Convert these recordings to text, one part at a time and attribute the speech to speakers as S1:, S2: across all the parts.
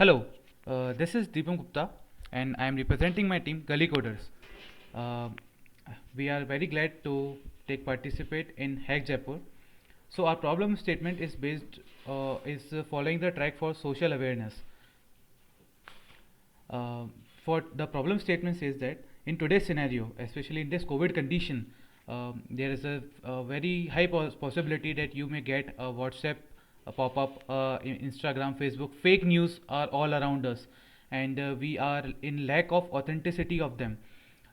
S1: Hello, this is Deepam Gupta and I am representing my team Gully Coders. Uh, we are very glad to take participate in Hack Jaipur. So our problem statement is following the track for social awareness. Uh, for the problem statement says that in today's scenario, especially in this COVID condition, there is a very high possibility that you may get a WhatsApp a pop-up, Instagram, Facebook. Fake news are all around us, and we are in lack of authenticity of them.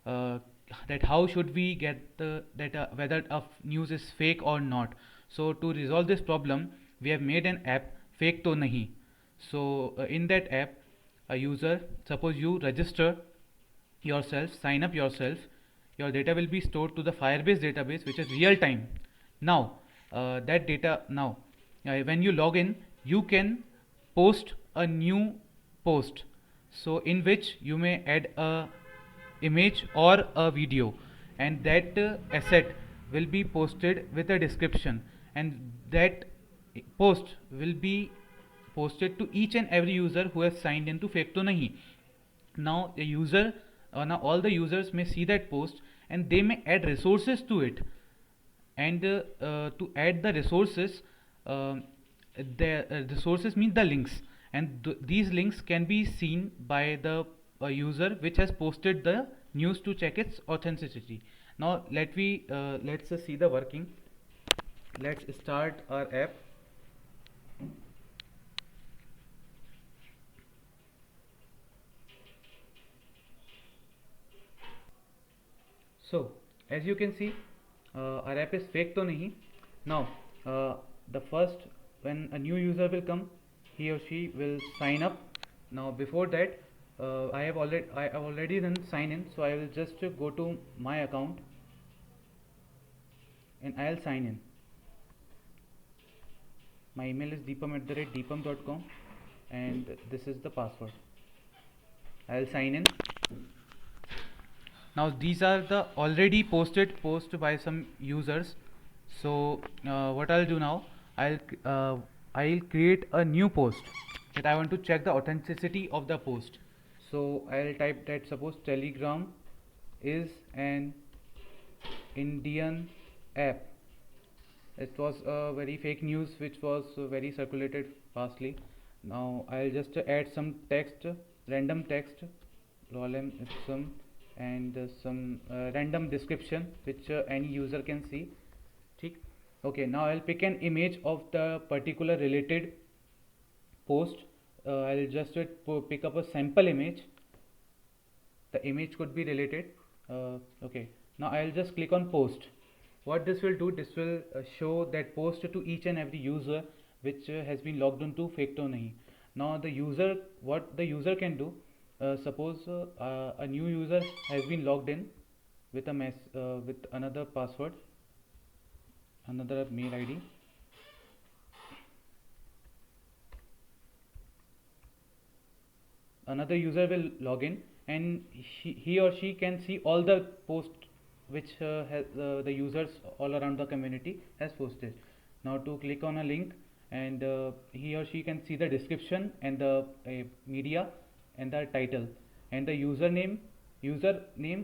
S1: Uh, that how should we get the that whether news is fake or not? So to resolve this problem, we have made an app, Fake To Nahi. So in that app, a user, suppose you register yourself, sign up yourself, your data will be stored to the Firebase database, which is real time. Now that data now when you log in, you can post a new post, so in which you may add a image or a video, and that asset will be posted with a description, and that post will be posted to each and every user who has signed into Fake To Nahi. Now the user now all the users may see that post, and they may add resources to it, and to add the resources, um the resources mean the links, and these links can be seen by the user which has posted the news to check its authenticity. Now let's see the working. Let's start our app. So as you can see, our app is Fake To Nahi. Now the first, when a new user will come, he or she will sign up. Now before that, I have already done sign in, so I will just go to my account and I'll sign in. My email is deepam@deepam.com, and this is the password. I'll sign in. Now these are the already posted post by some users. So what I'll do now, I'll create a new post that I want to check the authenticity of the post. So I'll type that suppose Telegram is an Indian app. It was a very fake news which was very circulated fastly. Now I'll just add some text, random text, lolem ipsum, and some random description which any user can see. ठीक. Okay, now I'll pick an image of the particular related post. I'll just pick up a sample image. The image could be related. Okay, now I'll just click on post. What this will do, this will show that post to each and every user which has been logged into Fake To Nahi. Now the user, what the user can do, suppose a new user has been logged in with with another password, another mail ID. Another user will log in, and he or she can see all the posts which the users all around the community has posted. Now to click on a link, and he or she can see the description and the media and the title and the username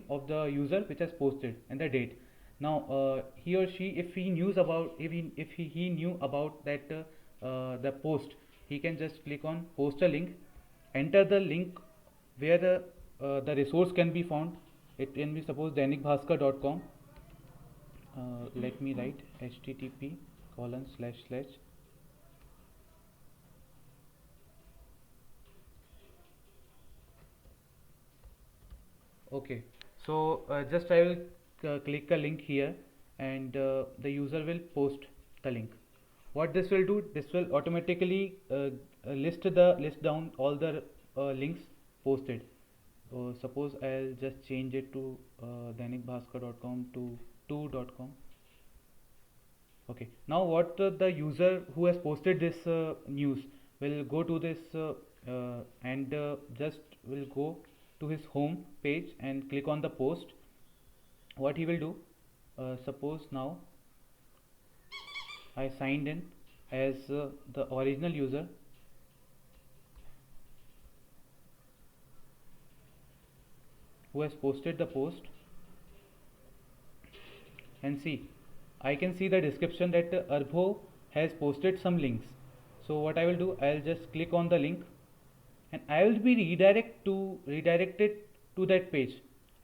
S1: of the user which has posted, and the date. Now he or she, if he knew about, if he knew about that the post, he can just click on post a link, enter the link where the resource can be found. It can be suppose dainikbhaskar.com. Let me write http:// okay. So just I will click a link here, and the user will post the link. What this will do, this will automatically list down all the links posted. Suppose I'll just change it to dainikbhaskar.com to 2.com. Okay, now what the user who has posted this news will go to this and just will go to his home page and click on the post. What he will do, suppose now I signed in as the original user. who has posted the post, and see, I can see the description that Arbho has posted some links. So what I will do, I'll just click on the link, and I will be redirected to that page,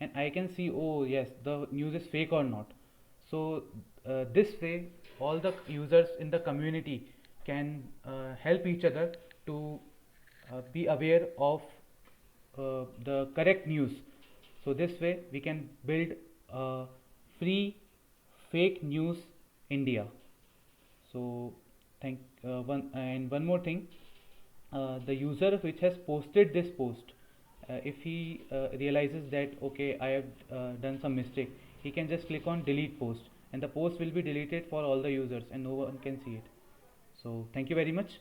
S1: and I can see, oh yes, the news is fake or not. So this way all the users in the community can help each other to be aware of the correct news. So this way we can build a free fake news India. So thank one more thing, the user which has posted this post, if he realizes that okay, I have done some mistake, he can just click on delete post, and the post will be deleted for all the users and no one can see it. So thank you very much.